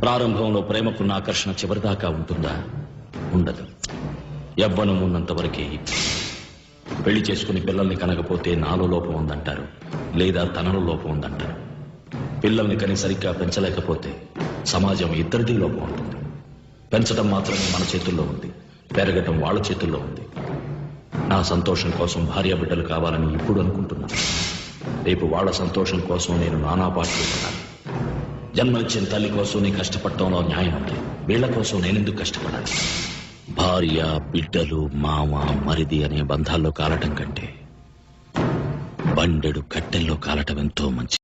ప్రారంభంలో ప్రేమకున్న ఆకర్షణ చివరిదాకా ఉంటుందా? ఉండదు. యవ్వనం ఉన్నంత వరకే. పెళ్లి చేసుకుని పిల్లల్ని కనకపోతే నాలో లోపం ఉందంటారు, లేదా తనలో లోపం ఉందంటారు. పిల్లల్ని కని సరిగ్గా పెంచలేకపోతే సమాజం ఇద్దరిదీ లోపం ఉంటుంది. పెంచడం మాత్రమే మన చేతుల్లో ఉంది, పెరగటం వాళ్ళ చేతుల్లో ఉంది. నా సంతోషం కోసం భార్య బిడ్డలు కావాలని ఇప్పుడు అనుకుంటున్నాను. రేపు వాళ్ళ సంతోషం కోసం నేను నానా పాటలు పడాలి. జన్మనిచ్చిన తల్లి కోసం నీ కష్టపడటంలో న్యాయం ఉంది. వీళ్ల కోసం నేనెందుకు కష్టపడాలి? భార్య, బిడ్డలు, మామ, మరిది అనే బంధాల్లో కాలటం కంటే బండెడు కట్టెల్లో కాలటం ఎంతో మంచి.